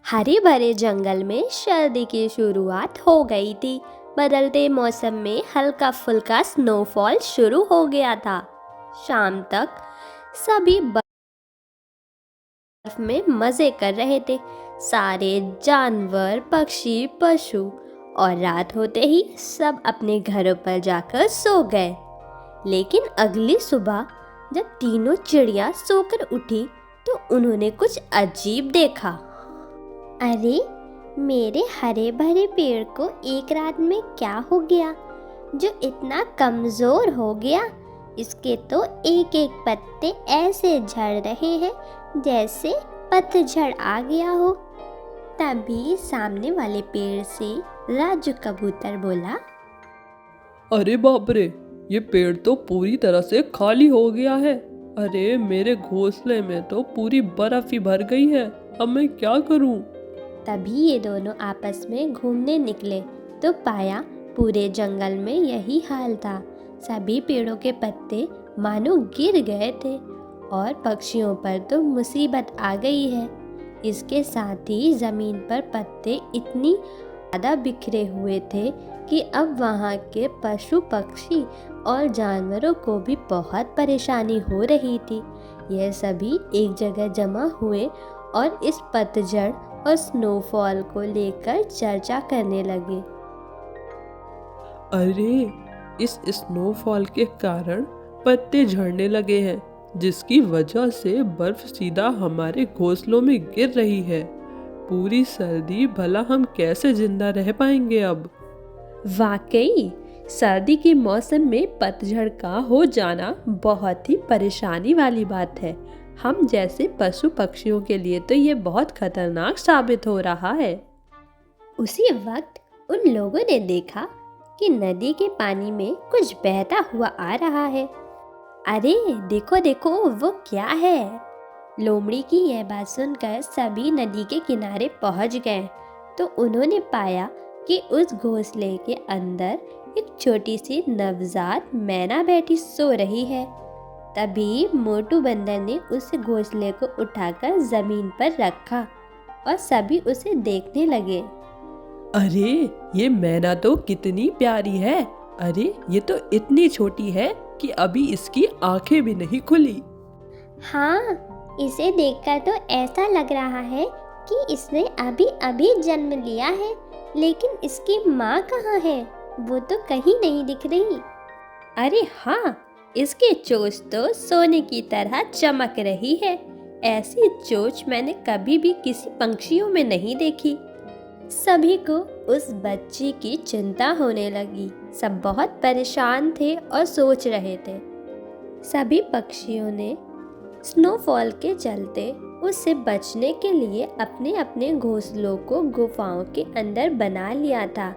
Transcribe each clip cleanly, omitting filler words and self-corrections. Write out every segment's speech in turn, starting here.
हरे भरे जंगल में सर्दी की शुरुआत हो गई थी। बदलते मौसम में हल्का फुल्का स्नोफॉल शुरू हो गया था। शाम तक सभी बर्फ में मजे कर रहे थे, सारे जानवर, पक्षी, पशु। और रात होते ही सब अपने घरों पर जाकर सो गए। लेकिन अगली सुबह जब तीनों चिड़िया सोकर उठी तो उन्होंने कुछ अजीब देखा। अरे, मेरे हरे भरे पेड़ को एक रात में क्या हो गया जो इतना कमजोर हो गया। इसके तो एक एक पत्ते ऐसे झड़ रहे हैं जैसे पतझड़ आ गया हो। तभी सामने वाले पेड़ से राजू कबूतर बोला, अरे बाप रे, ये पेड़ तो पूरी तरह से खाली हो गया है। अरे मेरे घोंसले में तो पूरी बर्फ ही भर गई है। अब मैं क्या करूं? तभी ये दोनों आपस में घूमने निकले तो पाया पूरे जंगल में यही हाल था। सभी पेड़ों के पत्ते मानो गिर गए थे और पक्षियों पर तो मुसीबत आ गई है। इसके साथ ही जमीन पर पत्ते इतनी ज़्यादा बिखरे हुए थे कि अब वहाँ के पशु पक्षी और जानवरों को भी बहुत परेशानी हो रही थी। यह सभी एक जगह जमा हुए और इस पतझड़ और स्नोफॉल को लेकर चर्चा करने लगे। अरे, इस स्नोफॉल के कारण पत्ते झड़ने लगे हैं, जिसकी वजह से बर्फ सीधा हमारे घोंसलों में गिर रही है। पूरी सर्दी भला हम कैसे जिंदा रह पाएंगे अब? वाकई सर्दी के मौसम में पतझड़ का हो जाना बहुत ही परेशानी वाली बात है। हम जैसे पशु पक्षियों के लिए तो ये बहुत खतरनाक साबित हो रहा है। उसी वक्त उन लोगों ने देखा कि नदी के पानी में कुछ बहता हुआ आ रहा है। अरे देखो देखो, वो क्या है? लोमड़ी की यह बात सुनकर सभी नदी के किनारे पहुंच गए तो उन्होंने पाया कि उस घोंसले के अंदर एक छोटी सी नवजात मैना बैठी सो रही है। तभी मोटू बंदर ने उस घोंसले को उठाकर जमीन पर रखा और सभी उसे देखने लगे। अरे, ये मैना तो कितनी प्यारी है। अरे, ये तो इतनी छोटी है कि अभी इसकी आंखें भी नहीं खुली। हाँ, इसे देखकर तो ऐसा लग रहा है कि इसने अभी अभी जन्म लिया है, लेकिन इसकी माँ कहाँ है? वो तो कहीं नहीं दिख रही। अरे हाँ, इसकी चोंच तो सोने की तरह चमक रही है। ऐसी चोंच मैंने कभी भी किसी पंछियों में नहीं देखी। सभी को उस बच्ची की चिंता होने लगी। सब बहुत परेशान थे और सोच रहे थे। सभी पक्षियों ने स्नोफॉल के चलते उससे बचने के लिए अपने अपने घोंसलों को गुफाओं के अंदर बना लिया था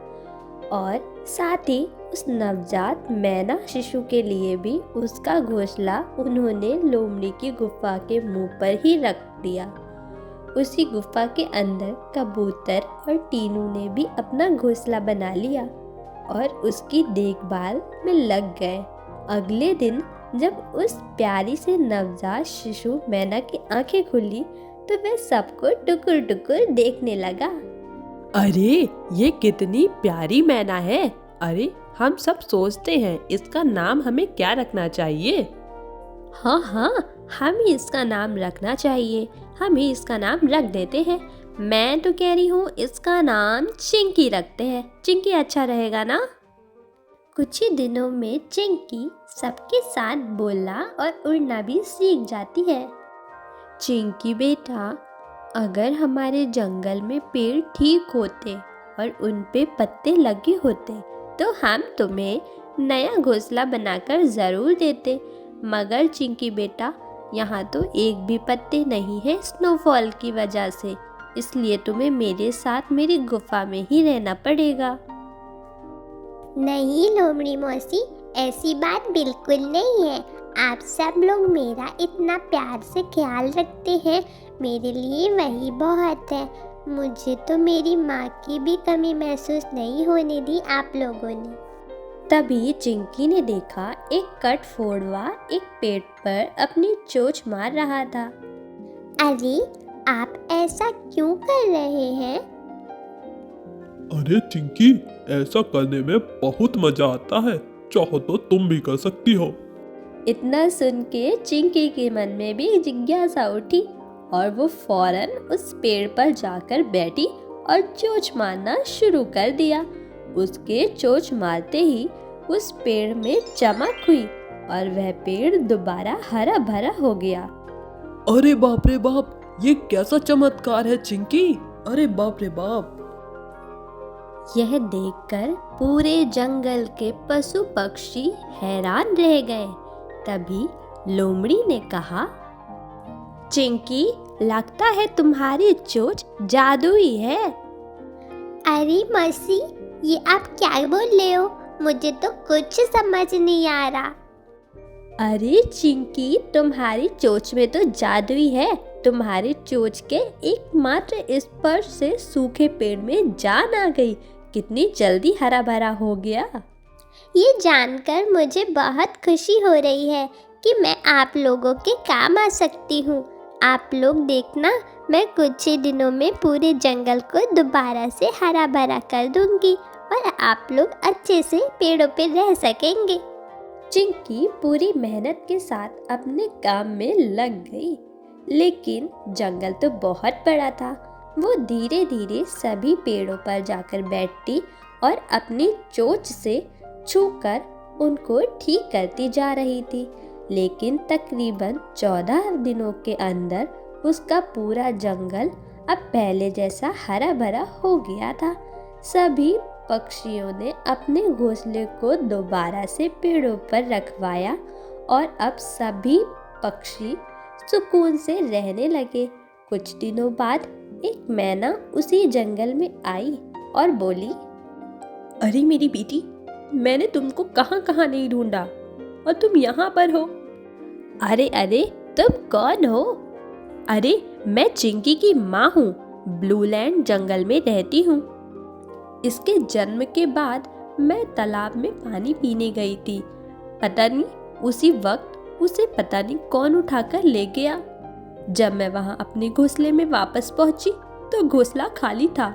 और साथ ही उस नवजात मैना शिशु के लिए भी उसका घोंसला उन्होंने लोमड़ी की गुफा के मुंह पर ही रख दिया। उसी गुफा के अंदर कबूतर और टीनू ने भी अपना घोंसला बना लिया और उसकी देखभाल में लग गए। अगले दिन जब उस प्यारी से नवजात शिशु मैना की आंखें खुली तो वह सबको टुकुर टुकुर देखने लगा। अरे, ये कितनी प्यारी मैना है। अरे, हम सब सोचते हैं इसका नाम हमें क्या रखना चाहिए। हाँ हाँ, हम ही इसका नाम रखना चाहिए। हम ही इसका नाम रख देते हैं। मैं तो कह रही हूँ इसका नाम चिंकी रखते हैं। चिंकी अच्छा रहेगा ना? कुछ ही दिनों में चिंकी सबके साथ बोलना और उड़ना भी सीख जाती है। चिंकी बेटा, अगर हमारे जंगल में पेड़ ठीक होते और उन पे पत्ते लगे होते तो हम तुम्हें नया घोंसला बनाकर ज़रूर देते। मगर चिंकी बेटा, यहाँ तो एक भी पत्ते नहीं है स्नोफॉल की वजह से, इसलिए तुम्हें मेरे साथ मेरी गुफा में ही रहना पड़ेगा। नहीं लोमड़ी मौसी, ऐसी बात बिल्कुल नहीं है। आप सब लोग मेरा इतना प्यार से ख्याल रखते हैं, मेरे लिए वही बहुत है। मुझे तो मेरी माँ की भी कमी महसूस नहीं होने दी आप लोगों ने। तभी चिंकी ने देखा एक कटफोड़वा एक पेड़ पर अपनी चोंच मार रहा था। अरे, आप ऐसा क्यों कर रहे हैं? अरे चिंकी, ऐसा करने में बहुत मजा आता है। चाहो तो तुम भी कर सकती हो। इतना सुन के चिंकी के मन में भी जिज्ञासा उठी और वो फौरन उस पेड़ पर जाकर बैठी और चोंच मारना शुरू कर दिया। उसके चोंच मारते ही उस पेड़ में चमक हुई और वह पेड़ दोबारा हरा भरा हो गया। अरे बाप रे बाप, ये कैसा चमत्कार है चिंकी। अरे बाप रे बाप। यह देखकर पूरे जंगल के पशु पक्षी हैरान रह गए। तभी लोमड़ी ने कहा, चिंकी, लगता है तुम्हारी चोंच जादुई है। अरे मौसी, ये आप क्या बोल रहे हो? मुझे तो कुछ समझ नहीं आ रहा। अरे चिंकी, तुम्हारी चोंच में तो जादुई है। तुम्हारी चोंच के एकमात्र स्पर्श से सूखे पेड़ में जान आ गई। कितनी जल्दी हरा भरा हो गया। ये जानकर मुझे बहुत खुशी हो रही है कि मैं आप लोगों के काम आ सकती हूँ। आप लोग देखना, मैं कुछ ही दिनों में पूरे जंगल को दोबारा से हरा भरा कर दूंगी और आप लोग अच्छे से पेड़ों पे रह सकेंगे। चिंकी पूरी मेहनत के साथ अपने काम में लग गई, लेकिन जंगल तो बहुत बड़ा था। वो धीरे धीरे सभी पेड़ों पर जाकर बैठती और अपनी चोंच से छूकर उनको ठीक करती जा रही थी। लेकिन तकरीबन 14 दिनों के अंदर उसका पूरा जंगल अब पहले जैसा हरा भरा हो गया था। सभी पक्षियों ने अपने घोंसले को दोबारा से पेड़ों पर रखवाया और अब सभी पक्षी सुकून से रहने लगे। कुछ दिनों बाद एक मैना उसी जंगल में आई और बोली, अरे मेरी बेटी, मैंने तुमको कहाँ कहाँ नहीं ढूंढा और तुम यहाँ पर हो। अरे अरे, तुम कौन हो? अरे मैं चिंकी की माँ हूँ, ब्लूलैंड जंगल में रहती हूँ। इसके जन्म के बाद मैं तालाब में पानी पीने गई थी। पता नहीं उसी वक्त उसे पता नहीं कौन उठाकर ले गया। जब मैं वहाँ अपने घोंसले में वापस पहुँची तो घोंसला खाली था।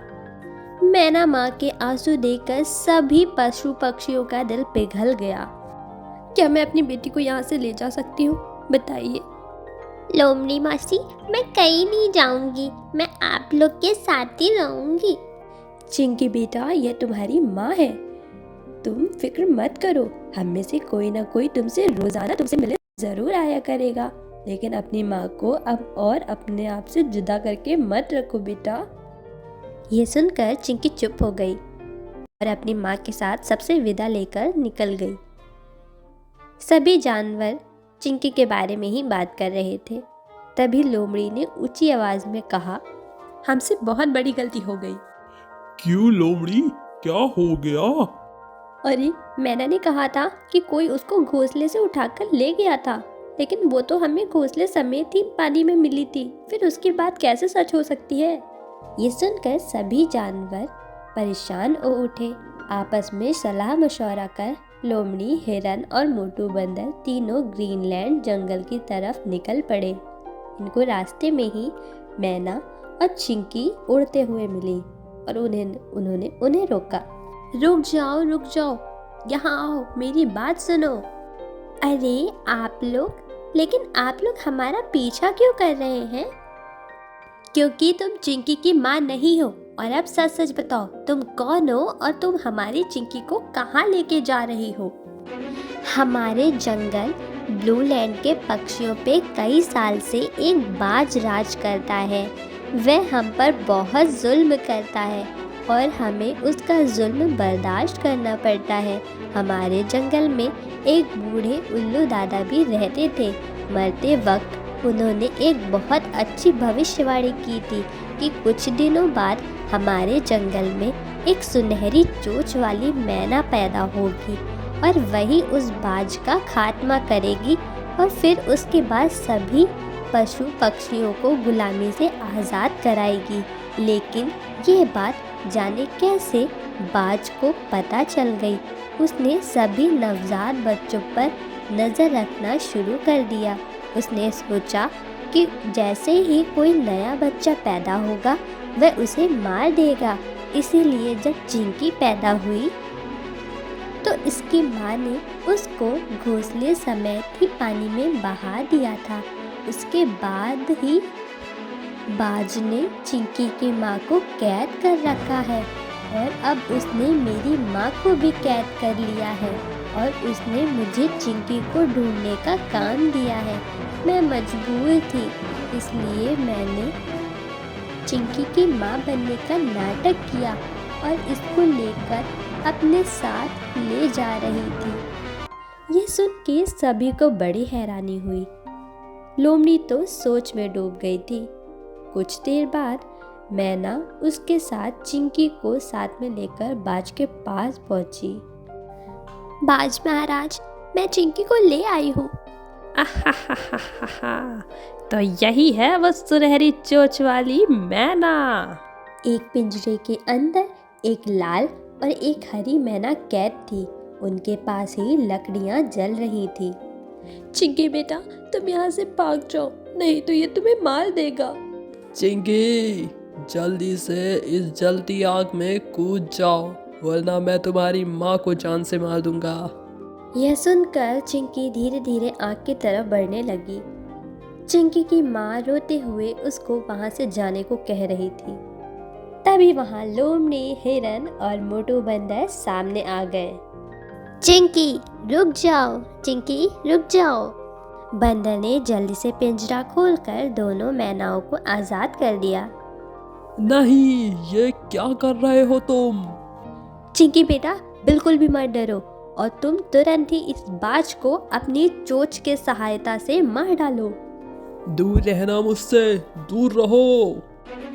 मैना माँ के आंसू देखकर सभी पशु पक्षियों का दिल पिघल गया। क्या मैं अपनी बेटी को यहाँ से ले जा सकती हूँ? बताइए। लोमड़ी मौसी, मैं कहीं नहीं जाऊंगी, मैं आप लोग के साथ ही रहूंगी। चिंकी बेटा, यह तुम्हारी माँ है, तुम फिक्र मत करो। हम में से कोई ना कोई तुमसे रोजाना तुमसे मिलने जरूर आया करेगा, लेकिन अपनी माँ को अब और अपने आप से जुदा करके मत रखो बेटा। ये सुनकर चिंकी चुप हो गई और अपनी माँ के साथ सबसे विदा लेकर निकल गई। सभी जानवर चिंकी के बारे में ही बात कर रहे थे। तभी लोमड़ी ने ऊंची आवाज में कहा, हमसे बहुत बड़ी गलती हो गई। क्यों लोमड़ी, क्या हो गया? अरे मैंने ने कहा था कि कोई उसको घोंसले से उठाकर ले गया था, लेकिन वो तो हमें घोंसले समेत ही पानी में मिली थी। फिर उसकी बात कैसे सच हो सकती है? ये सुनकर सभी जानवर परेशान हो उठे। आपस में सलाह मशवरा कर लोमड़ी, हिरन और मोटू बंदर तीनों ग्रीनलैंड जंगल की तरफ निकल पड़े। इनको रास्ते में ही मैना और चिंकी उड़ते हुए मिली और उन्होंने उन्हें रोका। रुक जाओ, यहाँ आओ, मेरी बात सुनो। अरे आप लोग, लेकिन आप लोग हमारा पीछा क्यों कर रहे हैं? क्योंकि तुम चिंकी की माँ नहीं हो। और अब सच सच बताओ, तुम कौन हो और तुम हमारी चिंकी को कहाँ लेके जा रही हो? हमारे जंगल ब्लूलैंड के पक्षियों पे कई साल से एक बाज राज करता है। वह हम पर बहुत जुल्म करता है और हमें उसका जुल्म बर्दाश्त करना पड़ता है। हमारे जंगल में एक बूढ़े उल्लू दादा भी रहते थे। मरते वक्त उन्होंने एक बहुत अच्छी भविष्यवाणी की थी कि कुछ दिनों बाद हमारे जंगल में एक सुनहरी चोंच वाली मैना पैदा होगी और वही उस बाज का खात्मा करेगी और फिर उसके बाद सभी पशु पक्षियों को गुलामी से आज़ाद कराएगी। लेकिन ये बात जाने कैसे बाज को पता चल गई। उसने सभी नवजात बच्चों पर नज़र रखना शुरू कर दिया। उसने सोचा कि जैसे ही कोई नया बच्चा पैदा होगा वह उसे मार देगा। इसीलिए जब चिंकी पैदा हुई तो इसकी माँ ने उसको घोंसले समेत ही पानी में बहा दिया था। उसके बाद ही बाज ने चिंकी की माँ को कैद कर रखा है और अब उसने मेरी माँ को भी कैद कर लिया है और उसने मुझे चिंकी को ढूंढने का काम दिया है। मैं मजबूर थी, इसलिए मैंने चिंकी की माँ बनने का नाटक किया और इसको लेकर अपने साथ ले जा रही थी। ये सुन के सभी को बड़ी हैरानी हुई। लोमड़ी तो सोच में डूब गई थी। कुछ देर बाद मैना उसके साथ चिंकी को साथ में लेकर बाज के पास पहुंची। बाज महाराज, मैं चिंकी को ले आई हूँ। आहाहाहाहा, तो यही है वो सुनहरी चोंच वाली मैना। एक पिंजरे के अंदर एक लाल और एक हरी मैना कैद थी। उनके पास ही लकड़ियां जल रही थी। चिंकी बेटा, तुम यहाँ से भाग जाओ, नहीं तो ये तुम्हें मार देगा। चिंकी, जल्दी से इस जलती आग में कूद जाओ, वरना मैं तुम्हारी माँ को जान से मार दूंगा। यह सुनकर चिंकी धीरे धीरे आग की तरफ बढ़ने लगी। चिंकी की माँ रोते हुए उसको वहाँ से जाने को कह रही थी। तभी वहाँ लोमड़ी, हिरन और मोटू बंदर सामने आ गए। चिंकी रुक जाओ, चिंकी रुक जाओ। बंदर ने जल्दी से पिंजरा खोलकर दोनों मैनाओं को आज़ाद कर दिया। नहीं, ये क्या कर रहे हो तुम? चिंकी बेटा, बिल्कुल भी मत डरो और तुम तुरंत ही इस बाज को अपनी चोंच के सहायता से मार डालो। दूर रहना मुझसे, दूर रहो।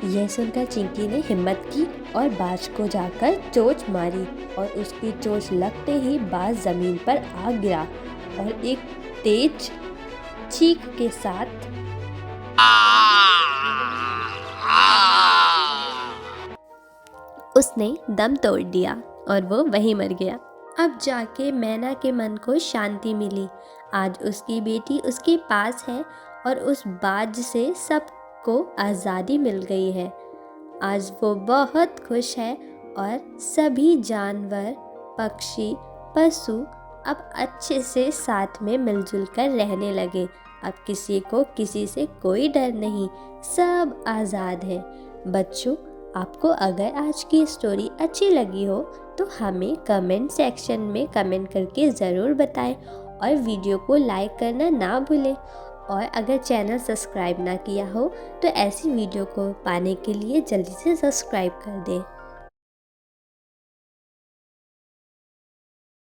यह सुनकर चिंकी ने हिम्मत की और बाज को जाकर चोंच मारी और उसकी चोंच लगते ही बाज जमीन पर आ गिरा और एक तेज चीख के साथ उसने दम तोड़ दिया और वो वहीं मर गया। अब जाके मैना के मन को शांति मिली। आज उसकी बेटी उसके पास है और उस बाज से सबको आज़ादी मिल गई है। आज वो बहुत खुश है और सभी जानवर, पक्षी, पशु अब अच्छे से साथ में मिलजुल कर रहने लगे। अब किसी को किसी से कोई डर नहीं, सब आज़ाद हैं। बच्चों, आपको अगर आज की स्टोरी अच्छी लगी हो तो हमें कमेंट सेक्शन में कमेंट करके ज़रूर बताएं और वीडियो को लाइक करना ना भूलें। और अगर चैनल सब्सक्राइब ना किया हो तो ऐसी वीडियो को पाने के लिए जल्दी से सब्सक्राइब कर दें।